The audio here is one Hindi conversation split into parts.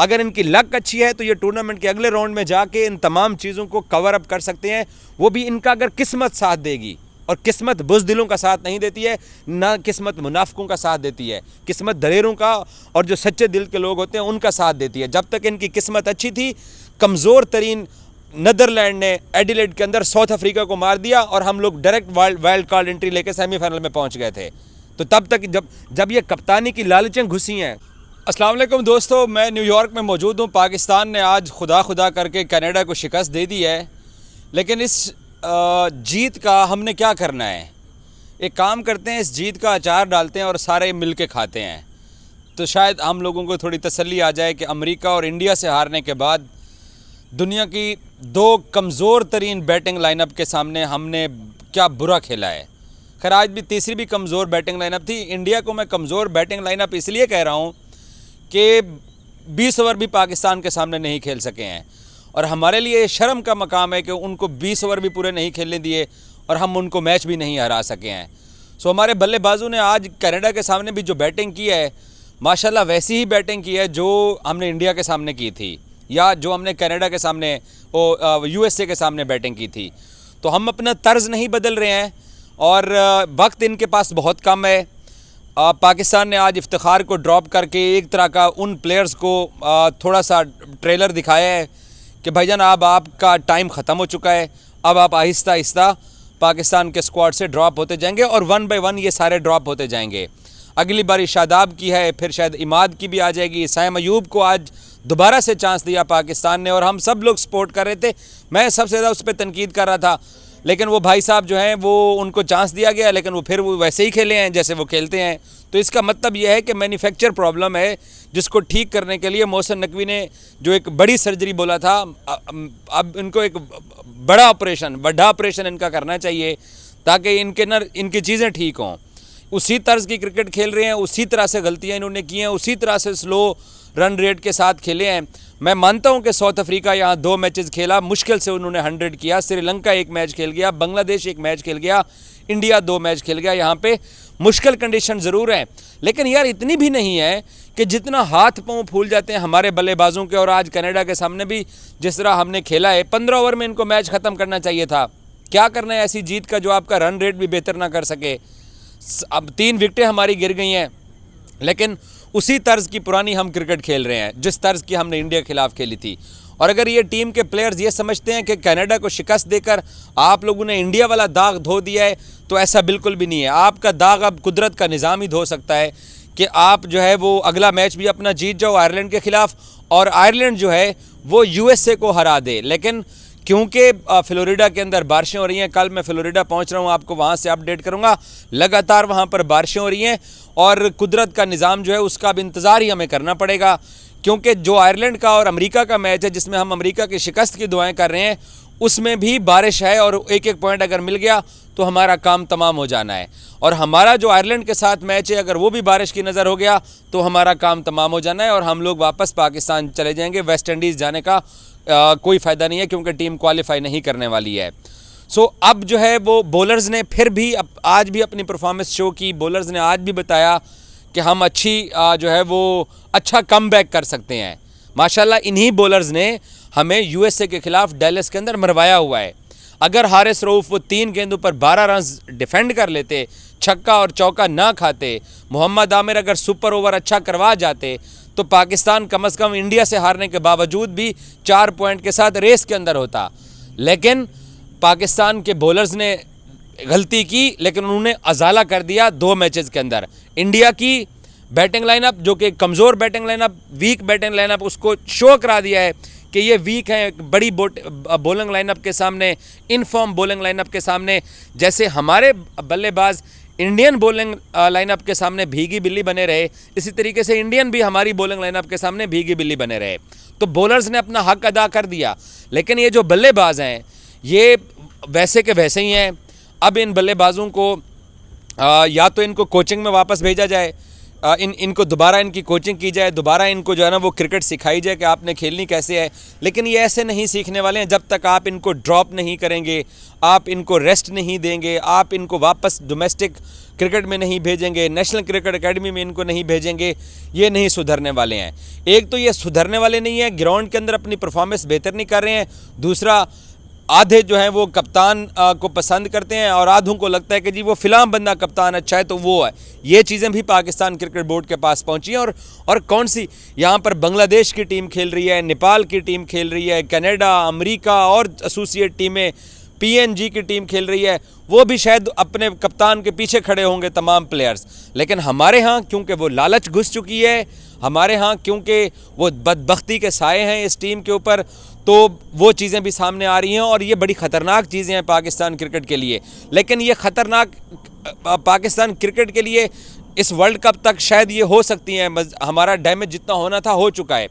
अगर इनकी लक अच्छी है तो ये टूर्नामेंट के अगले राउंड में जाके इन तमाम चीज़ों को कवर अप कर सकते हैं, वो भी इनका अगर किस्मत साथ देगी। और किस्मत बुज़दिलों का साथ नहीं देती है, ना किस्मत मुनाफिकों का साथ देती है, किस्मत दलेरों का और जो सच्चे दिल के लोग होते हैं उनका साथ देती है। जब तक इनकी किस्मत अच्छी थी, कमज़ोर तरीन नीदरलैंड ने एडिलेड के अंदर साउथ अफ्रीका को मार दिया और हम लोग डायरेक्ट वाइल्ड कार्ड एंट्री लेकर सेमीफाइनल में पहुंच गए थे। तो तब तक जब ये कप्तानी की लालचें घुसी हैं। अस्सलाम वालेकुम दोस्तों, मैं न्यूयॉर्क में मौजूद हूँ। पाकिस्तान ने आज खुदा करके कनाडा को शिकस्त दे दी है, लेकिन इस जीत का हमने क्या करना है? एक काम करते हैं, इस जीत का अचार डालते हैं और सारे मिल के खाते हैं, तो शायद हम लोगों को थोड़ी तसल्ली आ जाए कि अमेरिका और इंडिया से हारने के बाद दुनिया की दो कमज़ोर तरीन बैटिंग लाइनअप के सामने हमने क्या बुरा खेला है। खैर, आज भी तीसरी भी कमज़ोर बैटिंग लाइनअप थी। इंडिया को मैं कमज़ोर बैटिंग लाइनअप इसलिए कह रहा हूँ कि 20 ओवर भी पाकिस्तान के सामने नहीं खेल सके हैं, और हमारे लिए शर्म का मकाम है कि उनको 20 ओवर भी पूरे नहीं खेलने दिए और हम उनको मैच भी नहीं हरा सके हैं। सो हमारे बल्लेबाजों ने आज कनाडा के सामने भी जो बैटिंग की है, माशाल्लाह वैसी ही बैटिंग की है जो हमने इंडिया के सामने की थी, या जो हमने कनाडा के सामने USA के सामने बैटिंग की थी। तो हम अपना तर्ज नहीं बदल रहे हैं और वक्त इनके पास बहुत कम है। पाकिस्तान ने आज इफ्तिखार को ड्रॉप करके एक तरह का उन प्लेयर्स को थोड़ा सा ट्रेलर दिखाया है कि भाईजान अब आपका टाइम ख़त्म हो चुका है, अब आप आहिस्ता आहिस्ता पाकिस्तान के स्क्वाड से ड्रॉप होते जाएंगे और 1 बाय 1 ये सारे ड्रॉप होते जाएंगे। अगली बारी शादाब की है, फिर शायद इमाद की भी आ जाएगी। साइम अयूब को आज दोबारा से चांस दिया पाकिस्तान ने और हम सब लोग सपोर्ट कर रहे थे। मैं सबसे ज़्यादा उस पर तनकीद कर रहा था, लेकिन वो भाई साहब जो हैं वो उनको चांस दिया गया, लेकिन वो फिर वो वैसे ही खेले हैं जैसे वो खेलते हैं। तो इसका मतलब ये है कि मैन्युफैक्चर प्रॉब्लम है, जिसको ठीक करने के लिए मोहसिन नकवी ने जो एक बड़ी सर्जरी बोला था, अब इनको एक बड़ा ऑपरेशन इनका करना चाहिए ताकि इनकी चीज़ें ठीक हों। उसी तर्ज की क्रिकेट खेल रहे हैं, उसी तरह से गलतियाँ इन्होंने की हैं, उसी तरह से स्लो रन रेट के साथ खेले हैं। मैं मानता हूं कि साउथ अफ्रीका यहाँ 2 मैचेस खेला, मुश्किल से उन्होंने 100 किया। श्रीलंका 1 मैच खेल गया, बांग्लादेश 1 मैच खेल गया, इंडिया 2 मैच खेल गया। यहाँ पे मुश्किल कंडीशन ज़रूर है, लेकिन यार इतनी भी नहीं है कि जितना हाथ पाँव फूल जाते हैं हमारे बल्लेबाजों के। और आज कनाडा के सामने भी जिस तरह हमने खेला है, 15 ओवर में इनको मैच ख़त्म करना चाहिए था। क्या करना है ऐसी जीत का जो आपका रन रेट भी बेहतर ना कर सके। अब 3 विकेटें हमारी गिर गई हैं, लेकिन उसी तर्ज की पुरानी हम क्रिकेट खेल रहे हैं जिस तर्ज की हमने इंडिया के खिलाफ खेली थी। और अगर ये टीम के प्लेयर्स ये समझते हैं कि कनाडा को शिकस्त देकर आप लोगों ने इंडिया वाला दाग धो दिया है, तो ऐसा बिल्कुल भी नहीं है। आपका दाग अब कुदरत का निज़ाम ही धो सकता है कि आप जो है वो अगला मैच भी अपना जीत जाओ आयरलैंड के ख़िलाफ़, और आयरलैंड जो है वो USA को हरा दे। लेकिन क्योंकि फ्लोरिडा के अंदर बारिशें हो रही हैं, कल मैं फ्लोरिडा पहुंच रहा हूं, आपको वहां से अपडेट करूंगा। लगातार वहां पर बारिशें हो रही हैं और कुदरत का निज़ाम जो है उसका अब इंतज़ार ही हमें करना पड़ेगा, क्योंकि जो आयरलैंड का और अमेरिका का मैच है जिसमें हम अमेरिका की शिकस्त की दुआएं कर रहे हैं, उसमें भी बारिश है और एक पॉइंट अगर मिल गया तो हमारा काम तमाम हो जाना है। और हमारा जो आयरलैंड के साथ मैच है, अगर वो भी बारिश की नज़र हो गया तो हमारा काम तमाम हो जाना है और हम लोग वापस पाकिस्तान चले जाएंगे। वेस्ट इंडीज़ जाने का कोई फ़ायदा नहीं है, क्योंकि टीम क्वालिफाई नहीं करने वाली है। सो अब जो है वो बॉलर्स ने फिर भी आज भी अपनी परफॉर्मेंस शो की। बॉलर्स ने आज भी बताया कि हम अच्छी जो है वो अच्छा कमबैक कर सकते हैं। माशाल्लाह इन्हीं बॉलर्स ने हमें USA के ख़िलाफ़ डैलस के अंदर मरवाया हुआ है। अगर हारिस रऊफ़ वो 3 गेंदों पर 12 रन डिफेंड कर लेते, छक्का और चौका ना खाते, मोहम्मद आमिर अगर सुपर ओवर अच्छा करवा जाते, तो पाकिस्तान कम से कम इंडिया से हारने के बावजूद भी 4 पॉइंट के साथ रेस के अंदर होता। लेकिन पाकिस्तान के बॉलर्स ने गलती की, लेकिन उन्होंने अजाला कर दिया 2 मैचेस के अंदर। इंडिया की बैटिंग लाइनअप जो कि कमज़ोर batting lineup, weak batting lineup, उसको शो करा दिया है कि ये वीक है बड़ी बॉलिंग लाइनअप के सामने, इनफॉर्म बॉलिंग लाइनअप के सामने। जैसे हमारे बल्लेबाज इंडियन बॉलिंग लाइनअप के सामने भीगी बिल्ली बने रहे, इसी तरीके से इंडियन भी हमारी बॉलिंग लाइनअप के सामने भीगी बिल्ली बने रहे। तो बॉलर्स ने अपना हक अदा कर दिया, लेकिन ये जो बल्लेबाज हैं ये वैसे के वैसे ही हैं। अब इन बल्लेबाजों को या तो इनको कोचिंग में वापस भेजा जाए, इनको दोबारा इनकी कोचिंग की जाए, दोबारा इनको जो है ना वो क्रिकेट सिखाई जाए कि आपने खेलनी कैसे है। लेकिन ये ऐसे नहीं सीखने वाले हैं जब तक आप इनको ड्रॉप नहीं करेंगे, आप इनको रेस्ट नहीं देंगे, आप इनको वापस डोमेस्टिक क्रिकेट में नहीं भेजेंगे, नेशनल क्रिकेट एकेडमी में इनको नहीं भेजेंगे, ये नहीं सुधरने वाले हैं। एक तो ये सुधरने वाले नहीं हैं, ग्राउंड के अंदर अपनी परफॉर्मेंस बेहतर नहीं कर रहे हैं। दूसरा, आधे जो हैं वो कप्तान को पसंद करते हैं और आधों को लगता है कि जी वो फिलहाल बंदा कप्तान अच्छा है तो वो है। ये चीज़ें भी पाकिस्तान क्रिकेट बोर्ड के पास पहुंची हैं। और कौन सी यहाँ पर बांग्लादेश की टीम खेल रही है, नेपाल की टीम खेल रही है, कनाडा, अमेरिका और एसोसिएट टीमें, पीएनजी की टीम खेल रही है, वो भी शायद अपने कप्तान के पीछे खड़े होंगे तमाम प्लेयर्स। लेकिन हमारे यहाँ क्योंकि वो लालच घुस चुकी है, हमारे यहाँ क्योंकि वो बदबख्ती के साए हैं इस टीम के ऊपर, तो वो चीज़ें भी सामने आ रही हैं और ये बड़ी ख़तरनाक चीज़ें हैं पाकिस्तान क्रिकेट के लिए। लेकिन ये ख़तरनाक पाकिस्तान क्रिकेट के लिए इस वर्ल्ड कप तक शायद ये हो सकती हैं। हमारा डैमेज जितना होना था हो चुका है।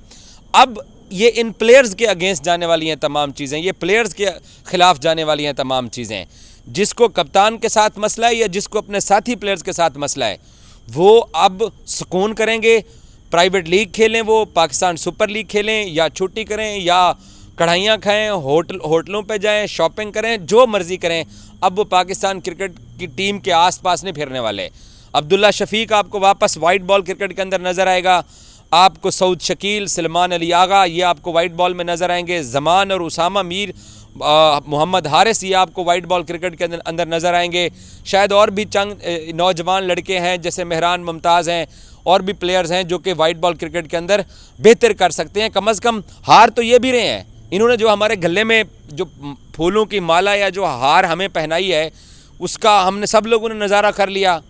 अब ये इन प्लेयर्स के अगेंस्ट जाने वाली हैं तमाम चीज़ें, ये प्लेयर्स के ख़िलाफ़ जाने वाली हैं तमाम चीज़ें। जिसको कप्तान के साथ मसला है या जिसको अपने साथी प्लेयर्स के साथ मसला है, वो अब सुकून करेंगे, प्राइवेट लीग खेलें, वो पाकिस्तान सुपर लीग खेलें या छुट्टी करें या कढ़ाइयाँ खाएं, होटलों पे जाएं, शॉपिंग करें, जो मर्ज़ी करें। अब वो पाकिस्तान क्रिकेट की टीम के आसपास नहीं फिरने वाले। अब्दुल्ला शफीक आपको वापस वाइट बॉल क्रिकेट के अंदर नज़र आएगा, आपको सऊद शकील, सलमान अली आगा ये आपको वाइट बॉल में नज़र आएंगे, जमान और उसामा मीर, मोहम्मद हारिस ये आपको वाइट बॉल क्रिकेट के अंदर नज़र आएंगे। शायद और भी चंद नौजवान लड़के हैं जैसे मेहरान मुमताज़ हैं, और भी प्लेयर्स हैं जो कि वाइट बॉल क्रिकेट के अंदर बेहतर कर सकते हैं। कम से कम हार तो ये भी रहे हैं। इन्होंने जो हमारे गले में जो फूलों की माला या जो हार हमें पहनाई है, उसका हमने सब लोगों ने नज़ारा कर लिया।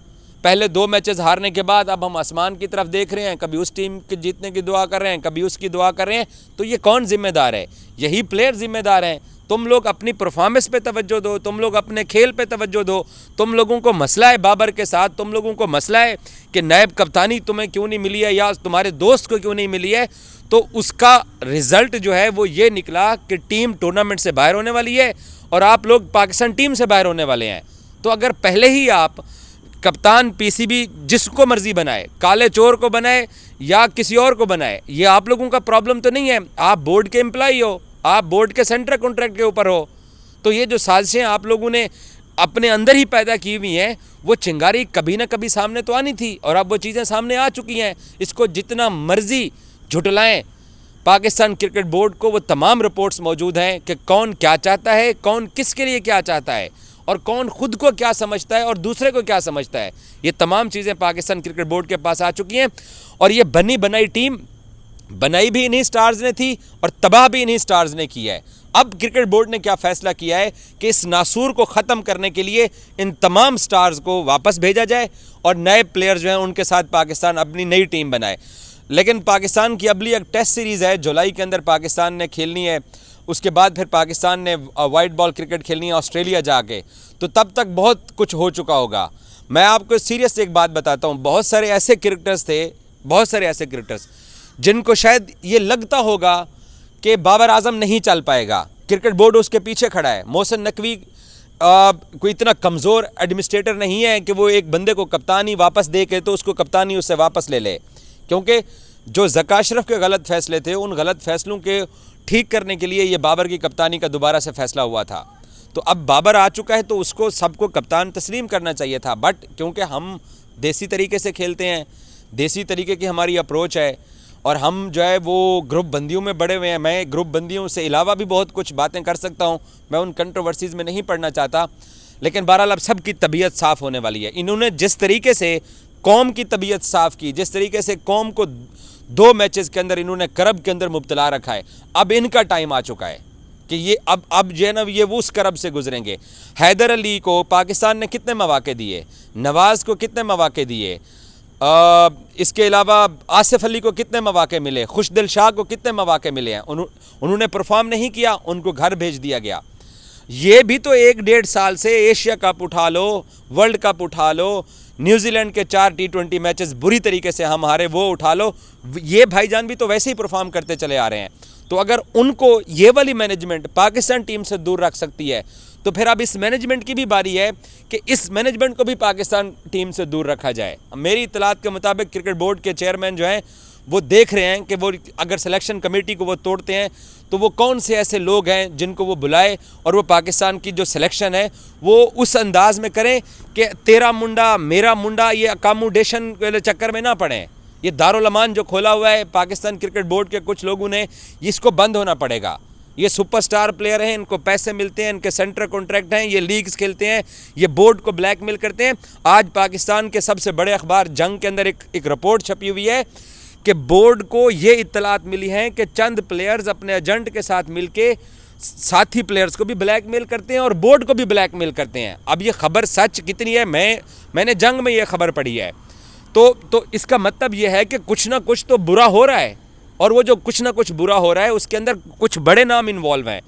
पहले 2 मैचेस हारने के बाद अब हम आसमान की तरफ देख रहे हैं, कभी उस टीम के जीतने की दुआ कर रहे हैं, कभी उसकी दुआ कर रहे हैं। तो ये कौन जिम्मेदार है? यही प्लेयर जिम्मेदार हैं। तुम लोग अपनी परफॉर्मेंस पे तवज्जो दो, तुम लोग अपने खेल पे तवज्जो दो। तुम लोगों को मसला है बाबर के साथ, तुम लोगों को मसला है कि नायब कप्तानी तुम्हें क्यों नहीं मिली है या तुम्हारे दोस्त को क्यों नहीं मिली है, तो उसका रिज़ल्ट जो है वो ये निकला कि टीम टूर्नामेंट से बाहर होने वाली है और आप लोग पाकिस्तान टीम से बाहर होने वाले हैं। तो अगर पहले ही आप कप्तान पीसीबी जिसको मर्जी बनाए, काले चोर को बनाए या किसी और को बनाए, ये आप लोगों का प्रॉब्लम तो नहीं है। आप बोर्ड के एम्प्लॉई हो, आप बोर्ड के सेंट्रल कॉन्ट्रैक्ट के ऊपर हो। तो ये जो साजिशें आप लोगों ने अपने अंदर ही पैदा की हुई हैं, वो चिंगारी कभी ना कभी सामने तो आनी थी और अब वो चीज़ें सामने आ चुकी हैं। इसको जितना मर्जी झुटलाएं, पाकिस्तान क्रिकेट बोर्ड को वो तमाम रिपोर्ट्स मौजूद हैं कि कौन क्या चाहता है, कौन किसके लिए क्या चाहता है और कौन खुद को क्या समझता है और दूसरे को क्या समझता है। ये तमाम चीज़ें पाकिस्तान क्रिकेट बोर्ड के पास आ चुकी हैं और ये बनी बनाई टीम बनाई भी इन्हीं स्टार्स ने थी और तबाह भी इन्हीं स्टार्स ने किया है। अब क्रिकेट बोर्ड ने क्या फ़ैसला किया है कि इस नासूर को ख़त्म करने के लिए इन तमाम स्टार्स को वापस भेजा जाए और नए प्लेयर जो हैं उनके साथ पाकिस्तान अपनी नई टीम बनाए। लेकिन पाकिस्तान की अगली एक टेस्ट सीरीज़ है, जुलाई के अंदर पाकिस्तान ने खेलनी है। उसके बाद फिर पाकिस्तान ने वाइट बॉल क्रिकेट खेलनी है ऑस्ट्रेलिया जाके, तो तब तक बहुत कुछ हो चुका होगा। मैं आपको सीरियस एक बात बताता हूँ, बहुत सारे ऐसे क्रिकेटर्स जिनको शायद ये लगता होगा कि बाबर आजम नहीं चल पाएगा, क्रिकेट बोर्ड उसके पीछे खड़ा है। मोहसिन नकवी कोई इतना कमज़ोर एडमिनिस्ट्रेटर नहीं है कि वो एक बंदे को कप्तानी वापस दे के तो उसको कप्तानी उससे वापस ले ले, क्योंकि जो ज़का अशरफ के गलत फ़ैसले थे उन गलत फ़ैसलों के ठीक करने के लिए ये बाबर की कप्तानी का दोबारा से फ़ैसला हुआ था। तो अब बाबर आ चुका है तो उसको सबको कप्तान तस्लीम करना चाहिए था। बट क्योंकि हम देसी तरीके से खेलते हैं, देसी तरीके की हमारी अप्रोच है और हम जो है वो ग्रुप बंदियों में बड़े हुए हैं। मैं ग्रुप बंदियों से अलावा भी बहुत कुछ बातें कर सकता हूँ, मैं उन कंट्रोवर्सीज़ में नहीं पढ़ना चाहता। लेकिन बहरहाल अब सब की तबीयत साफ़ होने वाली है। इन्होंने जिस तरीके से कौम की तबीयत साफ़ की, जिस तरीके से कौम को 2 मैचेस के अंदर इन्होंने करब के अंदर मुब्तला रखा है, अब इनका टाइम आ चुका है कि ये अब जो है ना ये वो उस करब से गुजरेंगे। हैदर अली को पाकिस्तान ने कितने मौके दिए, नवाज़ को कितने मौके दिए, इसके अलावा आसिफ अली को कितने मौके मिले, खुशदिल शाह को कितने मौके मिले हैं, उन्होंने परफॉर्म नहीं किया, उनको घर भेज दिया गया। ये भी तो 1-1.5 साल से एशिया कप उठा लो, वर्ल्ड कप उठा लो, न्यूजीलैंड के 4 T20 मैचेस बुरी तरीके से हम हारे, वो उठा लो। ये भाईजान भी तो वैसे ही परफॉर्म करते चले आ रहे हैं। तो अगर उनको ये वाली मैनेजमेंट पाकिस्तान टीम से दूर रख सकती है, तो फिर अब इस मैनेजमेंट की भी बारी है कि इस मैनेजमेंट को भी पाकिस्तान टीम से दूर रखा जाए। मेरी इत्तलात के मुताबिक क्रिकेट बोर्ड के चेयरमैन जो हैं वो देख रहे हैं कि वो अगर सिलेक्शन कमेटी को वो तोड़ते हैं तो वो कौन से ऐसे लोग हैं जिनको वो बुलाए और वो पाकिस्तान की जो सिलेक्शन है वो उस अंदाज में करें कि तेरा मुंडा मेरा मुंडा ये अकामोडेशन वाले चक्कर में ना पड़े। ये दारुल अमान जो खोला हुआ है पाकिस्तान क्रिकेट बोर्ड के कुछ लोगों ने, इसको बंद होना पड़ेगा। ये सुपरस्टार प्लेयर हैं, इनको पैसे मिलते हैं, इनके सेंटर कॉन्ट्रैक्ट हैं, ये लीग्स खेलते हैं, ये बोर्ड को ब्लैकमेल करते हैं। आज पाकिस्तान के सबसे बड़े अखबार जंग के अंदर एक रिपोर्ट छपी हुई है कि बोर्ड को ये इत्तलात मिली हैं कि चंद प्लेयर्स अपने एजेंट के साथ मिलके साथी प्लेयर्स को भी ब्लैकमेल करते हैं और बोर्ड को भी ब्लैकमेल करते हैं। अब ये खबर सच कितनी है, मैंने जंग में ये खबर पढ़ी है। तो इसका मतलब ये है कि कुछ ना कुछ तो बुरा हो रहा है, और वो जो कुछ ना कुछ बुरा हो रहा है उसके अंदर कुछ बड़े नाम इन्वॉल्व हैं।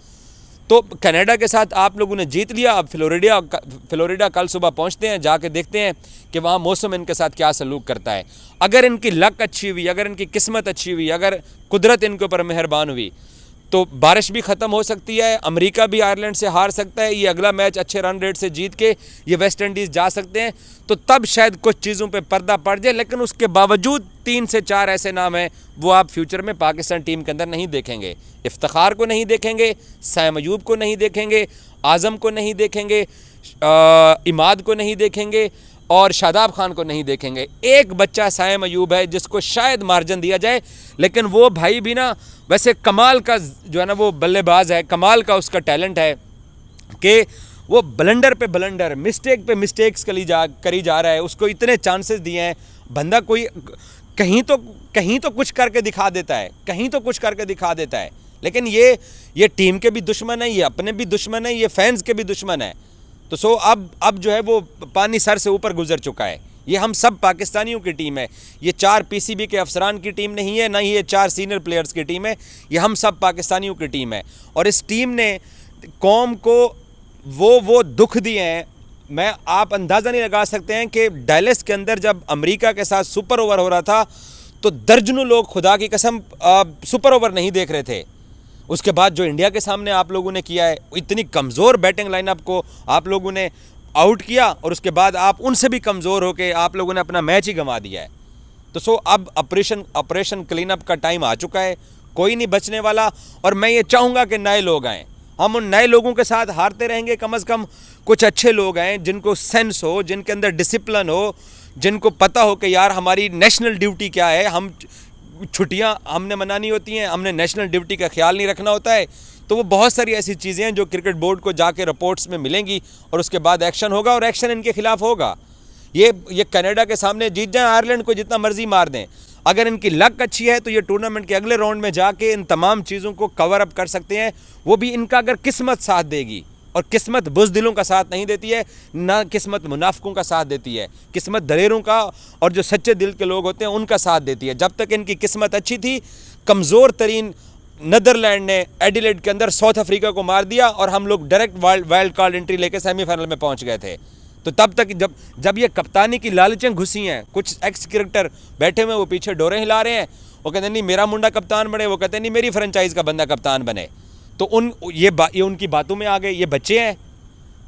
तो कनाडा के साथ आप लोगों ने जीत लिया, अब फ्लोरिडा कल सुबह पहुंचते हैं, जाके देखते हैं कि वहाँ मौसम इनके साथ क्या सलूक करता है। अगर इनकी लक अच्छी हुई, अगर इनकी किस्मत अच्छी हुई, अगर कुदरत इनके ऊपर मेहरबान हुई तो बारिश भी ख़त्म हो सकती है, अमेरिका भी आयरलैंड से हार सकता है, ये अगला मैच अच्छे रन रेट से जीत के ये वेस्ट इंडीज़ जा सकते हैं। तो तब शायद कुछ चीज़ों पे पर्दा पड़ जाए, लेकिन उसके बावजूद 3 से 4 ऐसे नाम हैं वो आप फ्यूचर में पाकिस्तान टीम के अंदर नहीं देखेंगे। इफ्तिखार को नहीं देखेंगे, साइम अयूब को नहीं देखेंगे, आज़म को नहीं देखेंगे, इमाद को नहीं देखेंगे और शादाब खान को नहीं देखेंगे। एक बच्चा साइम अयूब है जिसको शायद मार्जिन दिया जाए, लेकिन वो भाई भी ना वैसे कमाल का जो है ना वो बल्लेबाज है, कमाल का उसका टैलेंट है कि वो ब्लंडर पे ब्लंडर, मिस्टेक पे मिस्टेक्स करी जा रहा है। उसको इतने चांसेस दिए हैं, बंदा कोई कहीं तो कुछ करके दिखा देता है, कहीं तो कुछ करके दिखा देता है। लेकिन ये टीम के भी दुश्मन है, ये अपने भी दुश्मन है, ये फैंस के भी दुश्मन है। तो अब जो है वो पानी सर से ऊपर गुजर चुका है। ये हम सब पाकिस्तानियों की टीम है, ये 4 पीसीबी के अफसरान की टीम नहीं है, ना ही ये 4 सीनियर प्लेयर्स की टीम है, ये हम सब पाकिस्तानियों की टीम है। और इस टीम ने कौम को वो दुख दिए हैं, आप अंदाज़ा नहीं लगा सकते हैं कि डैलस के अंदर जब अमेरिका के साथ सुपर ओवर हो रहा था तो दर्जनों लोग खुदा की कसम सुपर ओवर नहीं देख रहे थे। उसके बाद जो इंडिया के सामने आप लोगों ने किया है, इतनी कमज़ोर बैटिंग लाइनअप को आप लोगों ने आउट किया और उसके बाद आप उनसे भी कमज़ोर होकर आप लोगों ने अपना मैच ही गंवा दिया है। तो अब ऑपरेशन क्लीन अप का टाइम आ चुका है, कोई नहीं बचने वाला। और मैं ये चाहूँगा कि नए लोग आएँ, हम उन नए लोगों के साथ हारते रहेंगे, कम से कम कुछ अच्छे लोग आएँ जिनको सेंस हो, जिनके अंदर डिसिप्लिन हो, जिनको पता हो कि यार हमारी नेशनल ड्यूटी क्या है, हम छुट्टियां हमने मनानी होती हैं, हमने नेशनल ड्यूटी का ख्याल नहीं रखना होता है। तो वो बहुत सारी ऐसी चीज़ें हैं जो क्रिकेट बोर्ड को जाके रिपोर्ट्स में मिलेंगी और उसके बाद एक्शन होगा और एक्शन इनके खिलाफ होगा। ये कनाडा के सामने जीत जाएं, आयरलैंड को जितना मर्जी मार दें, अगर इनकी लक अच्छी है तो ये टूर्नामेंट के अगले राउंड में जाके इन तमाम चीज़ों को कवर अप कर सकते हैं। वो भी इनका अगर किस्मत साथ देगी, और किस्मत बुज़दिलों का साथ नहीं देती है, ना किस्मत मुनाफिकों का साथ देती है, किस्मत दलेरों का और जो सच्चे दिल के लोग होते हैं उनका साथ देती है। जब तक इनकी किस्मत अच्छी थी, कमज़ोर तरीन नीदरलैंड ने एडिलेड के अंदर साउथ अफ्रीका को मार दिया और हम लोग डायरेक्ट वाइल्ड कार्ड एंट्री लेकर सेमीफाइनल में पहुंच गए थे। तो तब तक जब ये कप्तानी की लालचें घुसी हैं, कुछ एक्स क्रिकेटर बैठे हुए वो पीछे डोरे हिला रहे हैं, वो कहते नहीं मेरा मुंडा कप्तान बने, वो कहते नहीं मेरी फ्रेंचाइज का बंदा कप्तान बने। तो ये उनकी बातों में आ गए, ये बच्चे हैं।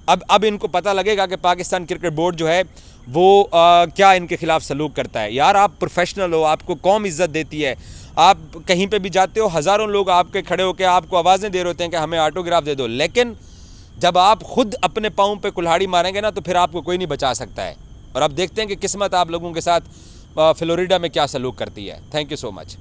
अब इनको पता लगेगा कि पाकिस्तान क्रिकेट बोर्ड जो है वो क्या इनके खिलाफ सलूक करता है। यार आप प्रोफेशनल हो, आपको कौम इज़्ज़त देती है, आप कहीं पे भी जाते हो हज़ारों लोग आपके खड़े होकर आपको आवाज़ें दे रहे होते हैं कि हमें ऑटोग्राफ दे दो, लेकिन जब आप खुद अपने पाँव पे कुल्हाड़ी मारेंगे ना तो फिर आपको कोई नहीं बचा सकता है। और अब देखते हैं कि किस्मत आप लोगों के साथ फ्लोरिडा में क्या सलूक करती है। Thank you so much.